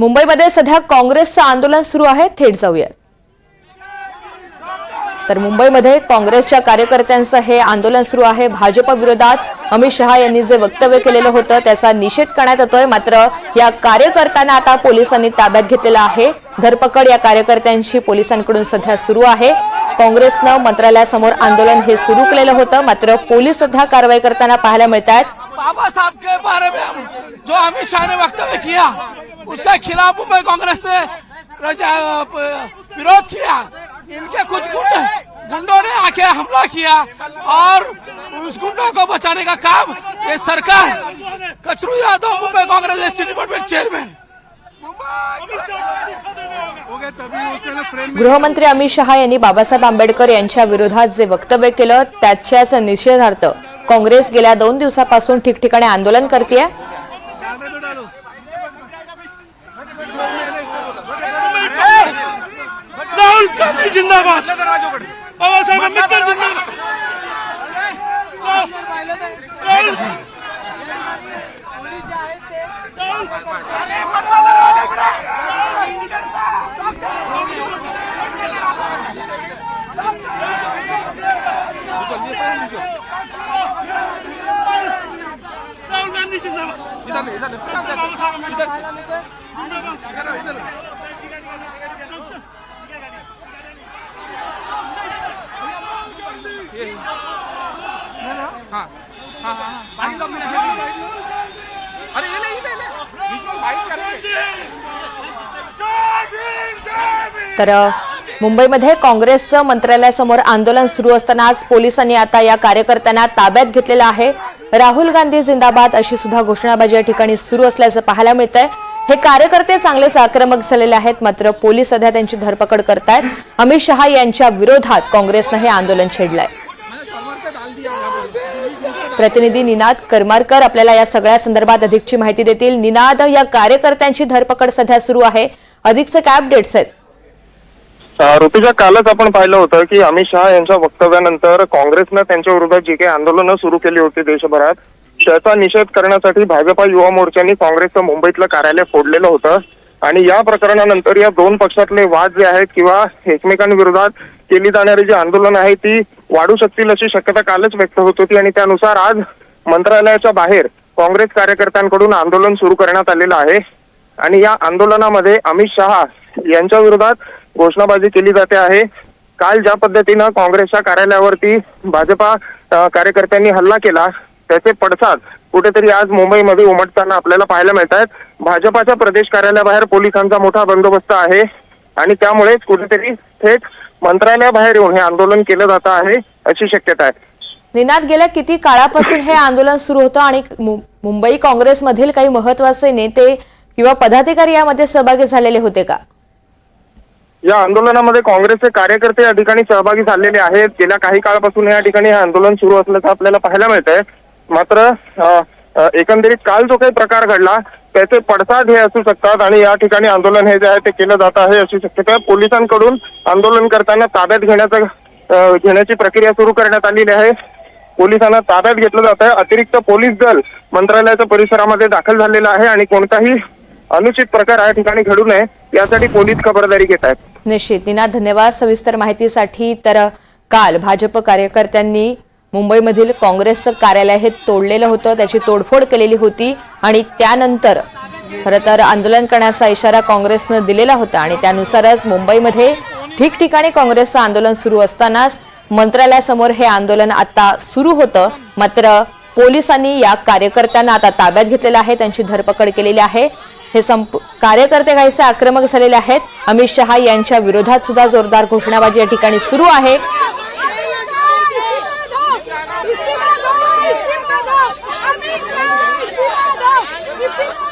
मुंबईमध्ये सध्या काँग्रेसचं आंदोलन सुरू आहे, थेट जाऊया। तर मुंबईमध्ये काँग्रेसच्या कार्यकर्त्यांचं हे आंदोलन सुरू आहे। भाजप विरोधात अमित शहा यांनी जे वक्तव्य केलेलं होतं त्याचा निषेध करण्यात येतोय। मात्र या कार्यकर्त्यांना आता पोलिसांनी ताब्यात घेतलेलं आहे। धरपकड या कार्यकर्त्यांची पोलिसांकडून सध्या सुरू आहे। काँग्रेसनं मंत्रालयासमोर आंदोलन हे सुरू केलेलं होतं, मात्र पोलीस सध्या कारवाई करताना पाहायला मिळतात। बाबा साहब के बारे में जो अमित शाह ने वक्तव्य किया उसके खिलाफ मुंबई कांग्रेस ने विरोध किया। इनके कुछ गुंडों ने आके हमला किया और उस गुंडों को बचाने का काम ये सरकार Kachru Yadav Mumbai Congress ST department chairman गृहमंत्री अमित शहा यांनी बाबासाहेब आंबेडकर यांच्या विरोधात जे वक्तव्य केलं त्याच्याच निषेधार्थ काँग्रेस गेल्या 2 दिवसापासून ठिकठिकाणी आंदोलन करतेय। राहुल गांधी जिंदाबाद, बाबासाहेब आंबेडकर जिंदाबाद। तर मुंबईमध्ये काँग्रेसचं मंत्रालयासमोर आंदोलन सुरू असतानाच पोलिसांनी आता या कार्यकर्त्यांना ताब्यात घेतलेलं आहे। राहुल गांधी जिंदाबाद अशी सुद्धा घोषणाबाजी या ठिकाणी सुरू असल्याचं पाहायला मिळतंय। हे कार्यकर्ते चांगलेच आक्रमक झालेले आहेत, मात्र पोलीस सध्या त्यांची धरपकड करतायत। अमित शहा यांच्या विरोधात काँग्रेसनं हे आंदोलन छेडलंय। प्रतिनिधी निनाद करमारकर आपल्याला या सगळ्या संदर्भात अधिकची माहिती देतील। निनाद, या कार्यकर्त्यांची धरपकड सध्या सुरू आहे, अधिकचे काय अपडेट्स आहेत? ऋतुजा, कालच आपण पाहिलं होतं की अमित शहा यांच्या वक्तव्यानंतर काँग्रेसनं त्यांच्या विरोधात जी काही आंदोलनं सुरू केली होती देशभरात, त्याचा निषेध करण्यासाठी भाजपा युवा मोर्चाने काँग्रेसचं मुंबईतलं कार्यालय फोडलेलं होतं। आणि या प्रकरणानंतर या दोन पक्षातले वाद जे आहेत किंवा एकमेकांविरोधात केली जाणारी जी आंदोलन आहे ती वाढू शकतील अशी शक्यता कालच व्यक्त होत होती। आणि त्यानुसार आज मंत्रालयाच्या बाहेर काँग्रेस कार्यकर्त्यांकडून आंदोलन सुरू करण्यात आलेलं आहे। आणि या आंदोलनामध्ये अमित शहा यांच्या विरोधात घोषणाबाजी केली जाते आहे। काल ज्या पद्धतीनं काँग्रेसच्या कार्यालयावरती भाजपा कार्यकर्त्यांनी हल्ला केला त्याचे पडसाद कुठेतरी आज मुंबईमध्ये उमटताना आपल्याला पाहायला मिळत आहेत। भाजपाच्या प्रदेश कार्यालयाबाहेर पोलिसांचा मोठा बंदोबस्त आहे आणि त्यामुळेच कुठेतरी थेट मंत्रालयाबाहेर येऊन हे आंदोलन केलं जात आहे अशी शक्यता आहे। निनाद, गेल्या किती काळापासून हे आंदोलन सुरू होतं आणि मुंबई काँग्रेसमधील काही महत्त्वाचे नेते किंवा पदाधिकारी यामध्ये सहभागी झालेले होते का? या आंदोलनामध्ये काँग्रेसचे कार्यकर्ते या ठिकाणी सहभागी झालेले आहेत। गेल्या काही काळापासून या ठिकाणी हे आंदोलन सुरू असल्याचं आपल्याला पाहायला मिळतंय। मात्र एकंदरीत काल जो काही प्रकार घडला त्याचे पडसाद हे असू शकतात आणि या ठिकाणी आंदोलन हे जे आहे ते केलं जात आहे अशी शक्यता आहे। पोलिसांकडून आंदोलन करताना ताब्यात घेण्याची प्रक्रिया सुरू करण्यात आलेली आहे। पोलिसांना ताब्यात घेतलं जात आहे। अतिरिक्त पोलीस दल मंत्रालयाच्या परिसरामध्ये दाखल झालेलं आहे आणि कोणताही अनुचित प्रकार या ठिकाणी घडू नये यासाठी पोलीस खबरदारी घेत आहेत। निश्चित निनाद, धन्यवाद सविस्तर माहितीसाठी। तर काल भाजप कार्यकर्त्यांनी मुंबईमधील काँग्रेसचं कार्यालय हे तोडलेलं होतं, त्याची तोडफोड केलेली होती आणि त्यानंतर खरं तर आंदोलन करण्याचा इशारा काँग्रेसनं दिलेला होता आणि त्यानुसारच मुंबईमध्ये ठिकठिकाणी काँग्रेसचं आंदोलन सुरू असतानाच मंत्रालयासमोर हे आंदोलन आता सुरू होतं। मात्र पोलिसांनी या कार्यकर्त्यांना आता ताब्यात घेतलेलं आहे, त्यांची धरपकड केलेली आहे। हे कार्यकर्ते काहीसे आक्रमक झालेले आहेत। अमित शहा यांच्या विरोधात सुद्धा जोरदार घोषणाबाजी या ठिकाणी सुरू आहे। अमित शहा